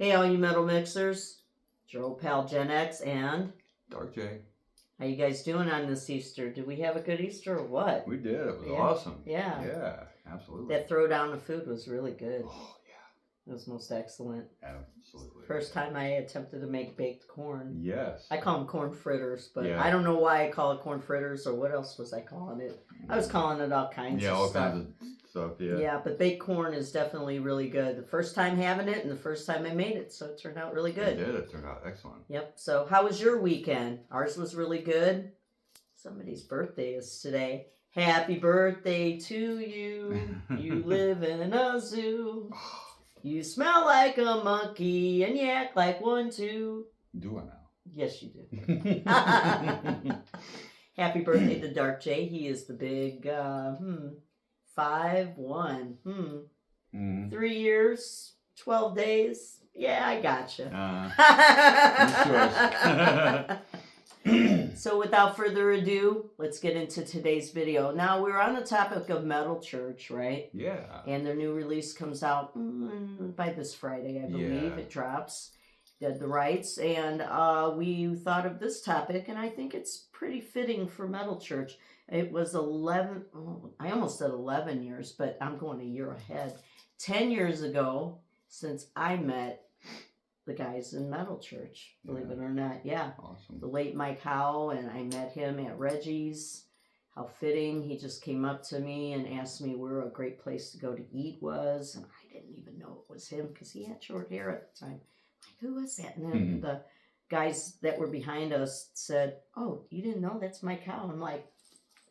Hey, all you metal mixers. It's your old pal Gen X and Dark J. How you guys doing on this Easter? Did we have a good Easter or what? We did. It was awesome. Yeah. Yeah, absolutely. That throwdown of food was really good. Oh, yeah. It was most excellent. Absolutely. First time I attempted to make baked corn. Yes. I call them corn fritters, but I don't know why I call it corn fritters or what else was I calling it. I was calling it all kinds of stuff. Yeah, all kinds of stuff, yeah. Yeah, but baked corn is definitely really good. The first time having it and the first time I made it, so it turned out really good. It did. It turned out excellent. Yep. So how was your weekend? Ours was really good. Somebody's birthday is today. Happy birthday to you. You live in a zoo. You smell like a monkey and you act like one too. Do I now? Yes, you do. Happy birthday to Dark J. He is the big 5'1". 3 years, 12 days. Yeah, I gotcha. So without further ado, let's get into today's video. Now, we're on the topic of Metal Church, right? Yeah. And their new release comes out by this Friday, I believe. It drops. Dead the Rights. And we thought of this topic, and I think it's pretty fitting for Metal Church. It was I almost said 11 years, but I'm going a year ahead. 10 years ago since I met the guys in Metal Church, believe it or not. Yeah. Awesome. The late Mike Howe, and I met him at Reggie's. How fitting. He just came up to me and asked me where a great place to go to eat was, and I didn't even know it was him because he had short hair at the time. Like, who was that? And then the guys that were behind us said, "Oh, you didn't know that's Mike Howe?" I'm like,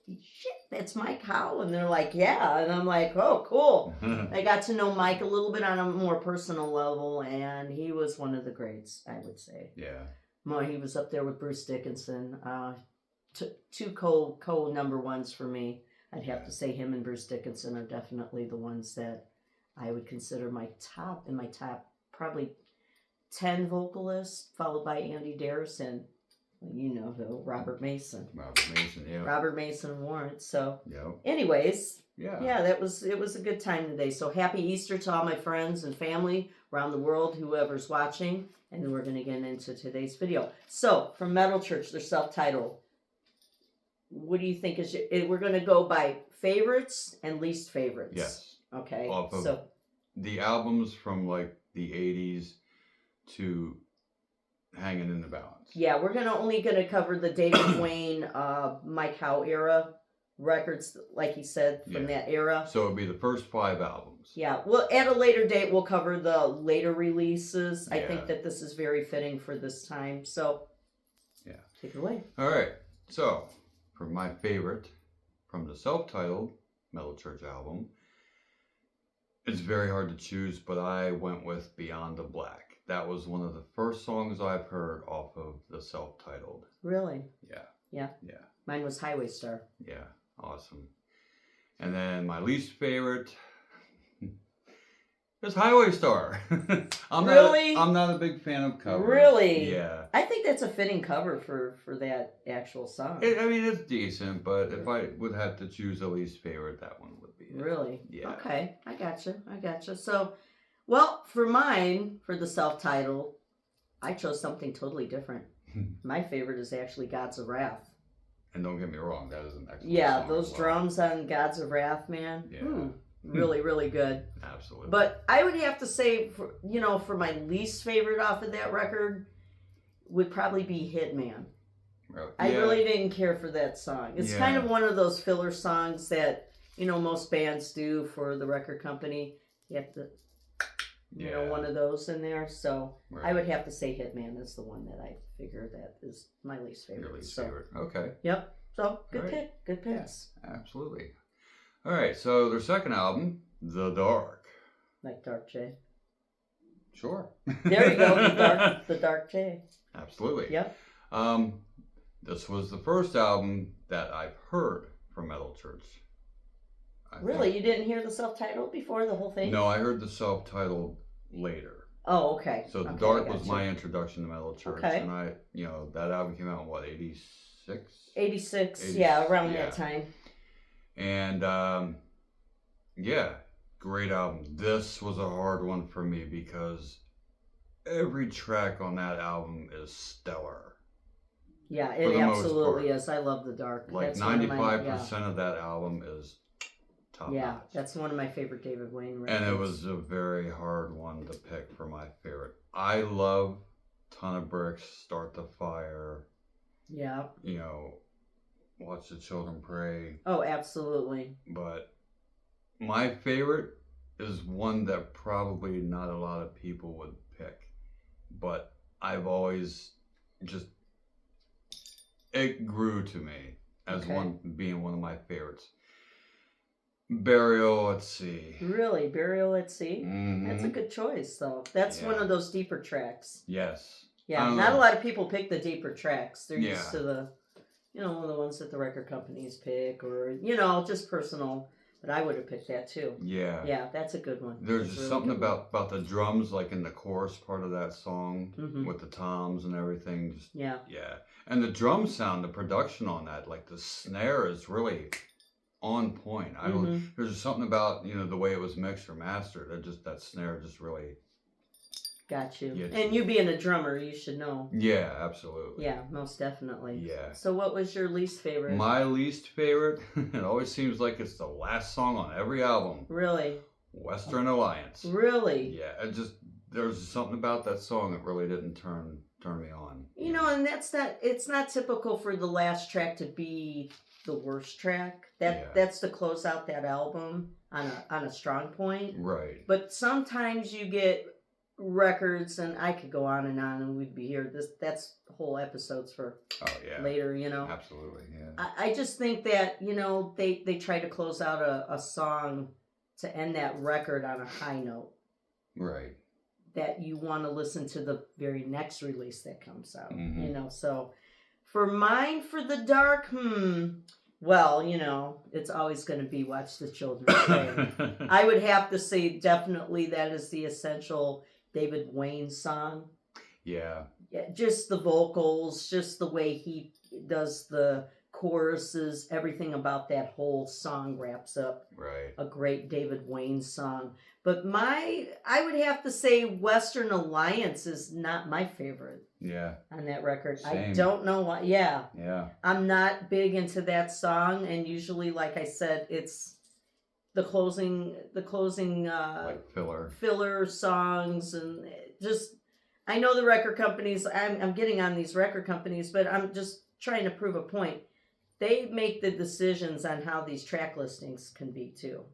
"Shit, that's Mike Howe." And they're like, "Yeah." And I'm like, "Oh, cool." I got to know Mike a little bit on a more personal level, and he was one of the greats, I would say. Yeah. Well, he was up there with Bruce Dickinson. Two co number ones for me. I'd have to say him and Bruce Dickinson are definitely the ones that I would consider my top, probably 10 vocalists, followed by Andy Darris and, you know who, Robert Mason. Robert Mason, yeah. Robert Mason Warrant. So, yeah. Anyways, yeah, it was a good time today. So happy Easter to all my friends and family around the world, whoever's watching. And then we're going to get into today's video. So, from Metal Church, they're self-titled. What do you think is we're going to go by favorites and least favorites? Yes. Okay. Off of so the albums from like the 80s to Hanging in the Balance. Yeah, we're only going to cover the David Wayne, Mike Howe era records, like he said, from that era. So it'll be the first 5 albums. Yeah, well, at a later date, we'll cover the later releases. I think that this is very fitting for this time. So, take it away. All right. So, for my favorite from the self-titled Metal Church album, it's very hard to choose, but I went with Beyond the Black. That was one of the first songs I've heard off of the self-titled. Really? Yeah. Yeah? Yeah. Mine was Highway Star. Yeah. Awesome. And then my least favorite is Highway Star. I'm not a big fan of covers. Really? Yeah. I think that's a fitting cover for that actual song. It's decent, but if I would have to choose a least favorite, that one would be it. Really? Yeah. Okay. I gotcha. So, well, for mine, for the self-titled, I chose something totally different. My favorite is actually Gods of Wrath. And don't get me wrong, that is an excellent song those drums on Gods of Wrath, man. Yeah. Really, really good. Absolutely. But I would have to say, for my least favorite off of that record, would probably be Hitman. Really? I really didn't care for that song. It's kind of one of those filler songs that, most bands do for the record company. You have to, one of those in there. So I would have to say Hitman is the one that I figure that is my least favorite. Your least favorite. Okay. Yep. So good pick. Good picks. Yeah, absolutely. All right. So their second album, The Dark. Like Dark J. Sure. There you go. The Dark J. Absolutely. Yep. This was the first album that I've heard from Metal Church. Really? You didn't hear the self-titled before the whole thing? No, I heard the self-titled later. Oh, okay. So The Dark was my introduction to Metal Church. Okay. And that album came out in what, 86? 86, yeah, around that time. And, great album. This was a hard one for me because every track on that album is stellar. Yeah, For it the most absolutely part. is. I love The Dark. Like That's one of my- 95% of that album is top Yeah, notch. that's one of my favorite David Wayne records. And it was a very hard one to pick for my favorite. I love Ton of Bricks, Start the Fire, Yeah. you know, Watch the Children Pray. Oh, absolutely. But my favorite is one that probably not a lot of people would pick. But I've always just, it grew to me as Okay. being one of my favorites. Burial, let's see. Really? Burial at Sea? Mhm. That's a good choice, though. That's one Yeah. of those deeper tracks. Yes. Yeah, I don't not a know. lot of people pick the deeper tracks. They're used Yeah. to the, the ones that the record companies pick, or, just personal. But I would have picked that, too. Yeah. Yeah, that's a good one. There's That's a just really something good one. about the drums, like in the chorus part of that song, Mhm. with the toms and everything. Just, Yeah. yeah. And the drum sound, the production on that, like the snare is really on point. I don't. Mhm. There's just something about the way it was mixed or mastered. That snare just really. Got you. Yeah. And you being a drummer, you should know. Yeah, absolutely. Yeah, most definitely. Yeah. So what was your least favorite? My least favorite, it always seems like it's the last song on every album. Really? Western Alliance. Really? Yeah, there's something about that song that really didn't turn me on. And it's not typical for the last track to be the worst track. That's to close out that album on a strong point. Right. But sometimes you get records, and I could go on and we'd be here. That's whole episodes for later, Absolutely, yeah. I just think that, they try to close out a song to end that record on a high note. Right. That you want to listen to the very next release that comes out. Mhm. So for mine, for The Dark, well, it's always going to be Watch the Children Pray. I would have to say definitely that is the essential David Wayne song. Yeah. Yeah, just the vocals, just the way he does the choruses, everything about that whole song wraps up Right. a great David Wayne song. But I would have to say Western Alliance is not my favorite Yeah. on that record. Same. I don't know why. Yeah. Yeah. I'm not big into that song, and usually, like I said, it's the closing Like filler songs, and just, I know the record companies, I'm getting on these record companies, but I'm just trying to prove a point. They make the decisions on how these track listings can be too.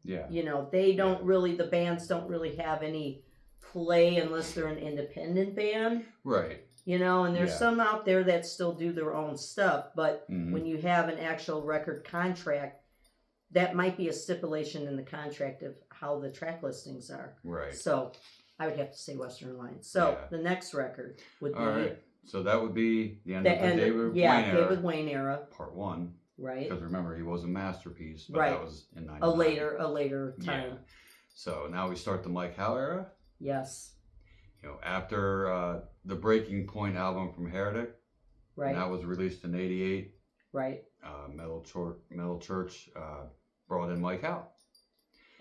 Yeah. They don't really, the bands don't really have any play unless they're an independent band. Right. And there's Yeah. some out there that still do their own stuff, but Mhm. when you have an actual record contract, that might be a stipulation in the contract of how the track listings are. Right. So I would have to say Western Alliance. So Yeah. the next record would be All right. So that would be the end the of the end. David Wayne era. David Wayne era, Part 1. right? Because remember, he was a masterpiece, but Right. that was in 99. A later time. Yeah. So now we start the Mike Howe era. Yes. After the Breaking Point album from Heretic, Right. and that was released in '88. Right. Metal Church brought in Mike Howe,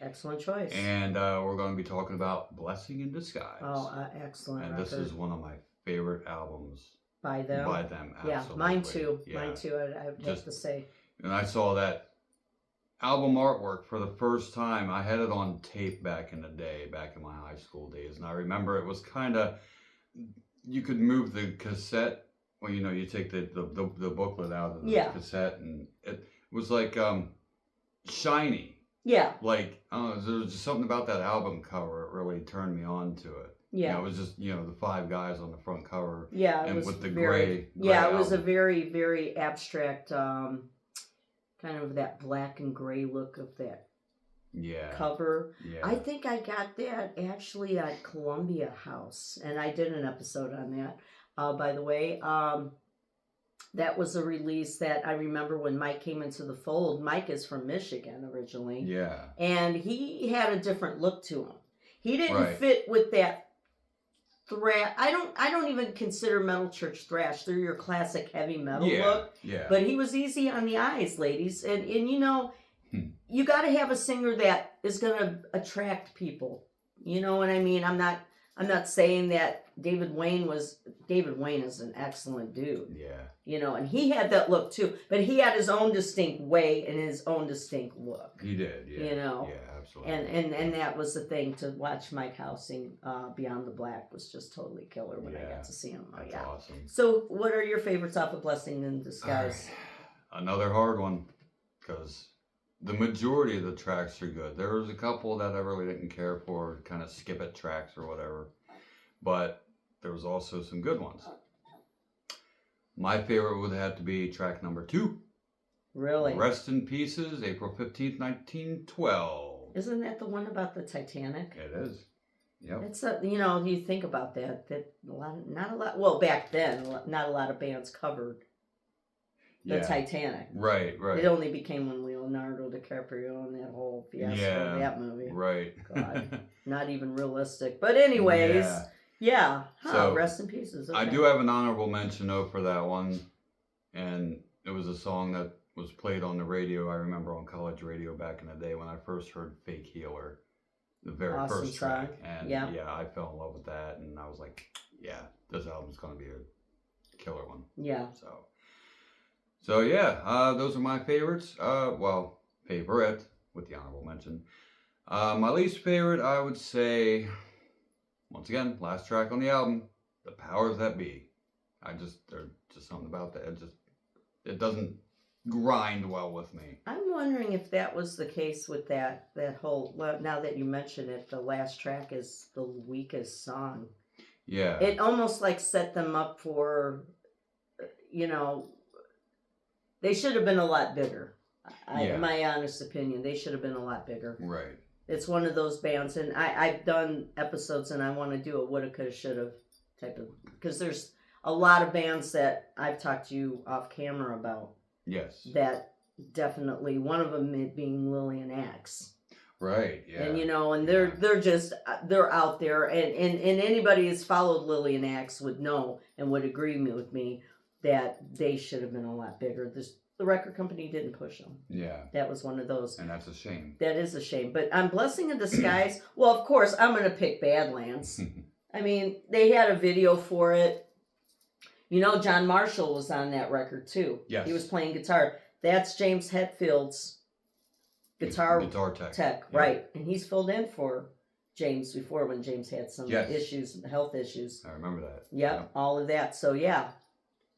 Excellent choice. and we're going to be talking about Blessing in Disguise. Oh, excellent and record. this is one of my favorite albums by them. Absolutely. Yeah, mine too. Yeah. Mine too. I would have to say. And I saw that album artwork for the first time. I had it on tape back in the day, back in my high school days, and I remember it was kind of, you could move the cassette. Well, you take the booklet out of the cassette, and it was like shiny. Yeah. Like, there was just something about that album cover. It really turned me on to it. Yeah. It was just, the 5 guys on the front cover. Yeah, it and was with the very, gray yeah, it was a album. very, very abstract, kind of that black and gray look of that cover. Yeah. I think I got that actually at Columbia House, and I did an episode on that. By the way, that was a release that I remember when Mike came into the fold. Mike is from Michigan originally. Yeah. And he had a different look to him. He didn't Right. fit with that thrash. I don't even consider Metal Church thrash. They're your classic heavy metal look. Yeah. But he was easy on the eyes, ladies. And you got to have a singer that is going to attract people. You know what I mean? I'm not I'm not saying that David Wayne is an excellent dude, Yeah. you know, and he had that look too, but he had his own distinct way and his own distinct look. He did, yeah. You know. Yeah, absolutely. And that was the thing, to watch Mike Howe sing Beyond the Black was just totally killer when I got to see him. That's awesome. So what are your favorites off of Blessing in Disguise? Right. Another hard one, because the majority of the tracks are good. There was a couple that I really didn't care for, kind of skip it tracks or whatever. But there was also some good ones. My favorite would have to be track number 2. Really? Rest in Pieces, April 15th, 1912. Isn't that the one about the Titanic? It is. Yep. It's you think about that not a lot. Well, back then, not a lot of bands covered the Titanic. Right. It only became when Leonardo DiCaprio and that whole fiasco of that movie. Right. God, not even realistic. But anyways, yeah. So, Rest in Pieces. Okay. I do have an honorable mention though for that one, and it was a song that was played on the radio. I remember on college radio back in the day when I first heard Fake Healer, the very first track. And I fell in love with that, and I was like, yeah, this album's going to be a killer one. Yeah. So yeah, those are my favorites. Favorite with the honorable mention. My least favorite, I would say, once again, last track on the album, The Powers That Be. There's just something about that. It doesn't grind well with me. I'm wondering if that was the case with that whole, now that you mention it, the last track is the weakest song. Yeah. It almost like set them up for, they should have been a lot bigger. In my honest opinion, they should have been a lot bigger. Right. It's one of those bands, and I've done episodes, and I want to do a woulda, coulda, shoulda type of, because there's a lot of bands that I've talked to you off camera about. Yes. That definitely, one of them being Lillian Axe. Right, yeah. And they're out there, and anybody who's followed Lillian Axe would know and would agree with me that they should have been a lot bigger. The record company didn't push them. Yeah. That was one of those. And that's a shame. That is a shame. But on Blessing in Disguise, well, of course, I'm going to pick Badlands. I mean, they had a video for it. John Marshall was on that record too. Yes. He was playing guitar. That's James Hetfield's guitar tech. Right. And he's filled in for James before when James had some health issues. I remember that. Yep, all of that. So yeah,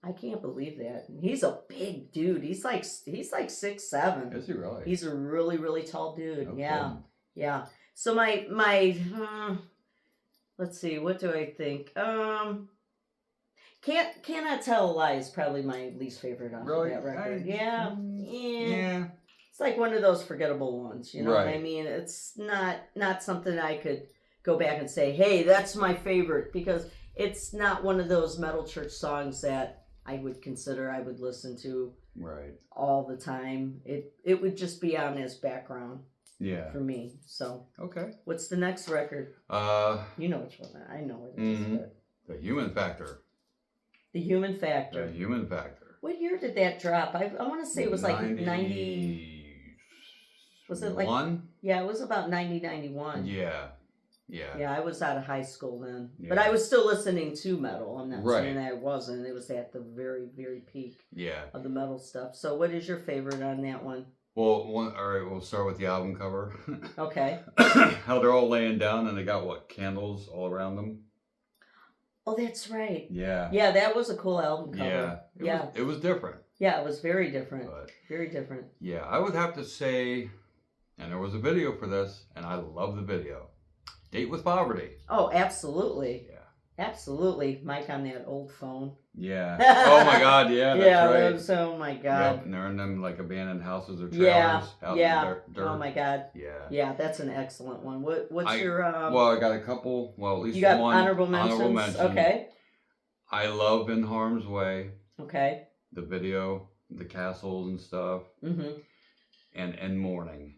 I can't believe that. He's a big dude. He's like 6'7". Is he really? He's a really, really tall dude. No yeah. kidding. Yeah. So my let's see, what do I think? Cannot Tell a Lie is probably my least favorite off of that record. Yeah. It's like one of those forgettable ones, you know what I mean? It's not something I could go back and say, hey, that's my favorite, because it's not one of those Metal Church songs that I would consider I would listen to all the time. It would just be on as background for me. So what's the next record? You know which one. I know it is. But The Human Factor. The Human Factor. The Human Factor. What year did that drop? I want to say it was like 90. Was it like 1? Yeah, it was about 90, 91. Yeah. Yeah, I was out of high school then. Yeah. But I was still listening to metal. I'm not saying I wasn't. It was at the very, very peak of the metal stuff. So what is your favorite on that one? Well, all right, we'll start with the album cover. Okay. How they're all laying down and they got, candles all around them? Oh, that's right. Yeah. Yeah, that was a cool album cover. It was different. Yeah, it was very different. Very different. Yeah, I would have to say, and there was a video for this, and I love the video. Date with Poverty. Oh, absolutely. Yeah. Absolutely. Mike on that old phone. Yeah. Oh my God, yeah, that's right. Oh my God. Yep, and they're in them abandoned houses or trailers out in the dirt. Oh my God. Yeah. Yeah, that's an excellent one. What's your Well, I got a couple, at least you got one honorable mentions. Okay. I love In Harm's Way. Okay. The video, the castles and stuff. Mm-hmm. And In Morning.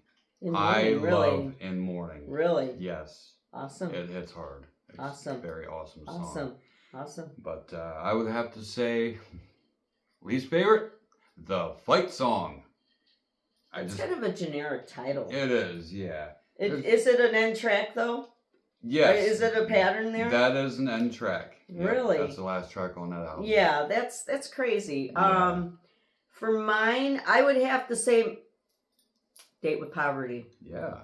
I love In Morning. Really? Yes. Awesome. It hits hard. It's awesome. A very awesome song. Awesome. But I would have to say, least favorite, The Fight Song. It's kind of a generic title. It is, yeah. Is it an end track though? Yes. Is it a pattern there? That is an end track. Yep, Really? that's the last track on that album. Yeah, that's crazy. Yeah. For mine, I would have to say Date with Poverty. Yeah.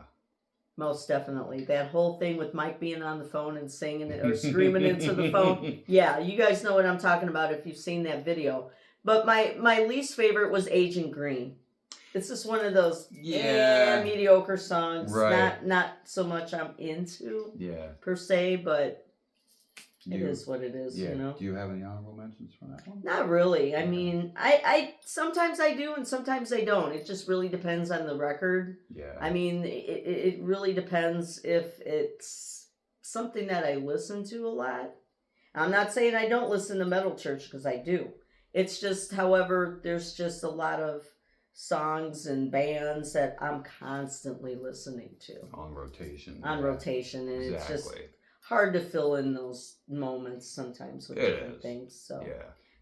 Most definitely. That whole thing with Mike being on the phone and singing it or screaming into the phone. Yeah, you guys know what I'm talking about if you've seen that video. But my least favorite was Agent Green. It's just one of those mediocre songs. Right. Not so much I'm into per se, but it is what it is, yeah. you know. Do you have any honorable mentions for that one? Not really. I mean, I sometimes I do and sometimes I don't. It just really depends on the record. Yeah. I mean, it really depends if it's something that I listen to a lot. I'm not saying I don't listen to Metal Church because I do. It's just, however, there's just a lot of songs and bands that I'm constantly listening to. On rotation. On rotation. And exactly. It's just hard to fill in those moments sometimes with different things.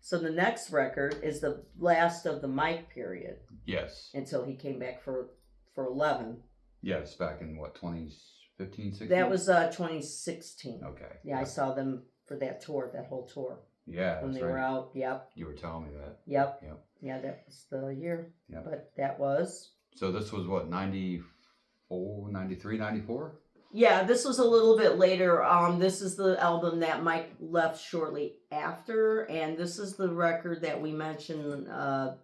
So the next record is the last of the Mike period. Yes. Until he came back for 11. Yes, back in what, 2015, 16? That was 2016. Okay. Yeah, I saw them for that tour, that whole tour. Yeah, when they were out. Yep. You were telling me that. Yep. Yeah, that was the year. Yep. But that was. So this was what, 94, 93, 94? Yeah, this was a little bit later. This is the album that Mike left shortly after, and this is the record that we mentioned a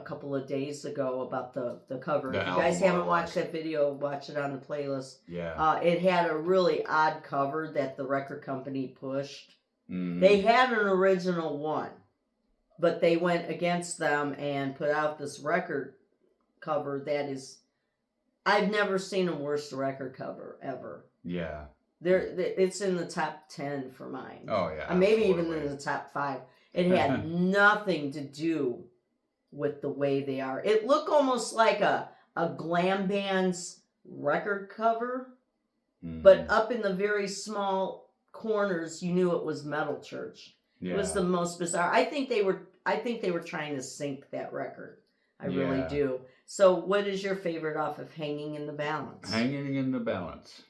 couple of days ago about the cover. If you guys haven't watched that video, watch it on the playlist. Yeah. It had a really odd cover that the record company pushed. Mm-hmm. They had an original one, but they went against them and put out this record cover that is, I've never seen a worse record cover ever. Yeah. It's in the top 10 for mine. Oh, yeah. Maybe even in the top 5. It had nothing to do with the way they are. It looked almost like a glam band's record cover, but up in the very small corners, you knew it was Metal Church. Yeah. It was the most bizarre. I think they were trying to sync that record. I really do. So what is your favorite off of Hanging in the Balance? Hanging in the Balance.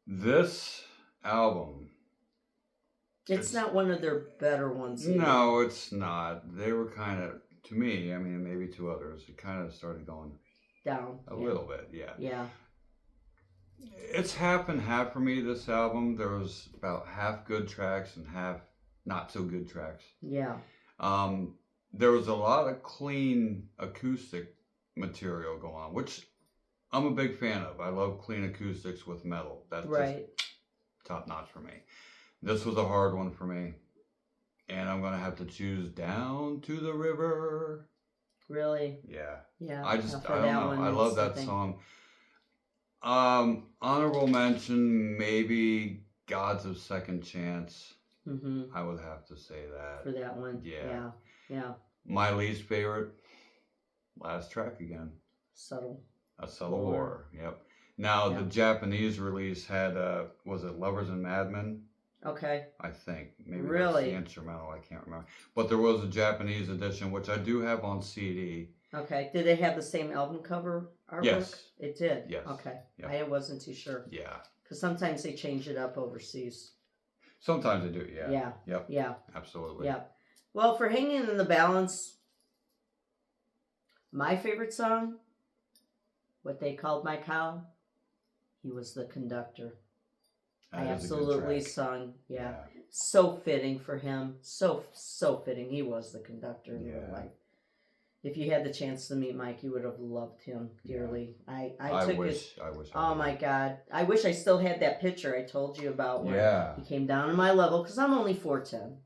This album. It's not one of their better ones either. No, it's not. They were kind of, to me, I mean, maybe to others, it kind of started going down a little bit. Yeah. Yeah. It's half and half for me, this album. There was about half good tracks and half not so good tracks. Yeah. There was a lot of clean acoustic material going on, which I'm a big fan of. I love clean acoustics with metal. That's just top notch for me. This was a hard one for me. And I'm going to have to choose Down to the River. Really? Yeah. Yeah. I don't know. I love that song. Honorable mention, maybe Gods of Second Chance. Mm-hmm. I would have to say that. For that one. Yeah. Yeah. My least favorite, last track again. Subtle. A Subtle War. Yep. Now, the Japanese release had, was it Lovers and Madmen? Okay. I think. Maybe really? That's the instrumental. I can't remember. But there was a Japanese edition, which I do have on CD. Okay. Did they have the same album cover artwork? Yes. It did? Yes. Okay. Yep. I wasn't too sure. Yeah. Because sometimes they change it up overseas. Sometimes they do, yeah. Yeah. Yep. Yeah. Absolutely. Yeah. Well, for Hanging in the Balance, my favorite song, What They Called My Cow, he was the conductor. I absolutely sung. Yeah. So fitting for him. So fitting. He was the conductor in real life. If you had the chance to meet Mike, you would have loved him dearly. I wish. Oh my God. I wish I still had that picture I told you about where he came down to my level, because I'm only 4'10".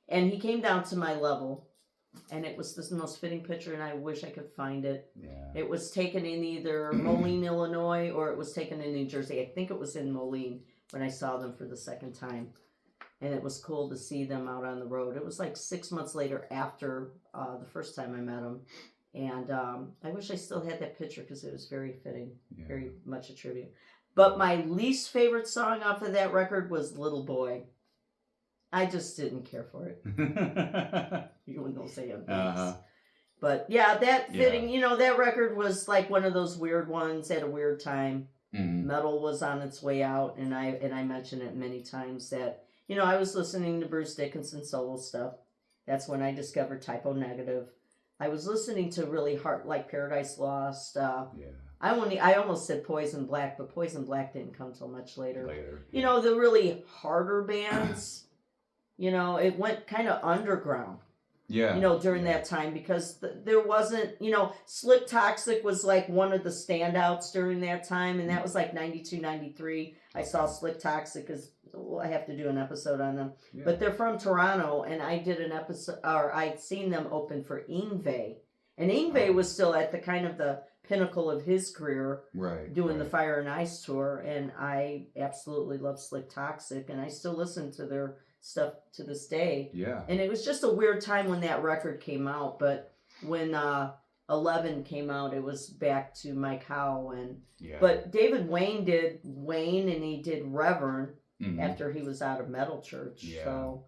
And he came down to my level, and it was the most fitting picture, and I wish I could find it. Yeah. It was taken in either Moline, Illinois, or it was taken in New Jersey. I think it was in Moline when I saw them for the second time. And it was cool to see them out on the road. It was like 6 months later after the first time I met them. And I wish I still had that picture because it was very fitting, very much a tribute. But my least favorite song off of that record was Little Boy. I just didn't care for it. Even though say it. But yeah, that fitting, you know, that record was like one of those weird ones at a weird time. Metal was on its way out, and I mentioned it many times that, you know, I was listening to Bruce Dickinson solo stuff. That's when I discovered Typo Negative. I was listening to really hard, like Paradise Lost. I almost said Poison Black, but Poison Black didn't come till much later. You know, the really harder bands, you know, it went kind of underground. Yeah. You know, during that time, because there wasn't, you know, Slick Toxic was like one of the standouts during that time, and that was like 92, 93. I saw Slick Toxic, because I have to do an episode on them. Yeah. But they're from Toronto, and I did an episode, or I'd seen them open for Yngwie. And Yngwie was still at the kind of the pinnacle of his career, doing the Fire and Ice tour, and I absolutely love Slick Toxic, and I still listen to their stuff to this day. Yeah. And it was just a weird time when that record came out, but when 11 came out, it was back to Mike Howe, and but David Wayne did Wayne, and he did Reverend after he was out of Metal Church. Yeah. So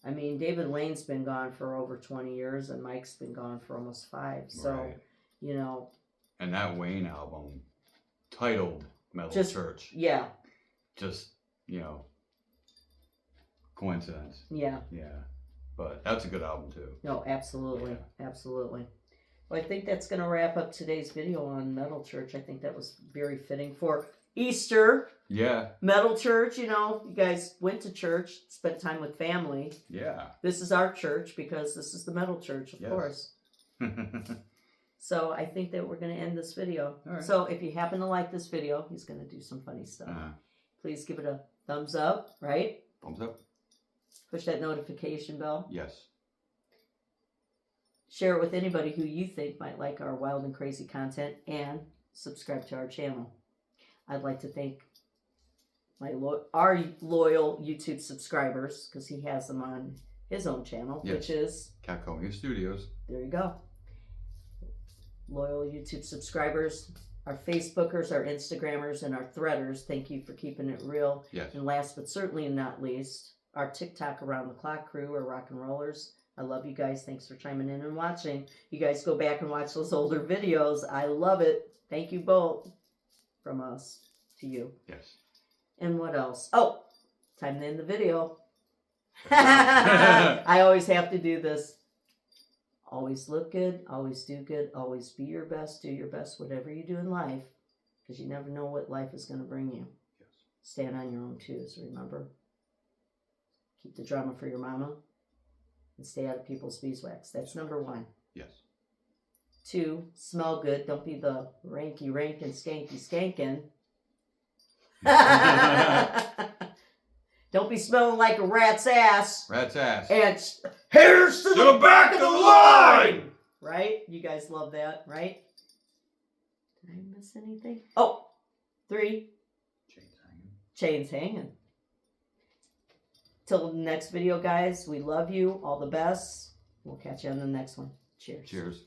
I mean, David Wayne's been gone for over 20 years, and Mike's been gone for almost 5. So you know, and that Wayne album titled Metal Church, just, you know, coincidence. Yeah. But that's a good album too. No, absolutely. Absolutely. Well, I think that's going to wrap up today's video on Metal Church. I think that was very fitting for Easter. Yeah. Metal Church, you know, you guys went to church, spent time with family. Yeah. This is our church, because this is the Metal Church, of course. So I think that we're going to end this video. All right. So if you happen to like this video, he's going to do some funny stuff. Please give it a thumbs up, right? Thumbs up. Push that notification bell. Yes. Share it with anybody who you think might like our wild and crazy content, and subscribe to our channel. I'd like to thank our loyal YouTube subscribers, because he has them on his own channel, which is Catconia Studios. There you go. Loyal YouTube subscribers, our Facebookers, our Instagrammers, and our Threaders. Thank you for keeping it real. Yes. And last but certainly not least, our TikTok Around the Clock crew, or Rock and Rollers. I love you guys. Thanks for chiming in and watching. You guys go back and watch those older videos. I love it. Thank you both. From us to you. Yes. And what else? Oh, time to end the video. I always have to do this. Always look good. Always do good. Always be your best. Do your best, whatever you do in life, because you never know what life is going to bring you. Yes. Stand on your own twos, remember? Keep the drama for your mama, and stay out of people's beeswax. That's number 1. Yes. 2, smell good. Don't be the ranky rank and skanky skanking. Don't be smelling like a rat's ass. Rat's ass. And here's to the back of the line. Right? You guys love that, right? Did I miss anything? Oh, 3. Chains hanging. Till the next video, guys, we love you. All the best. We'll catch you on the next one. Cheers. Cheers.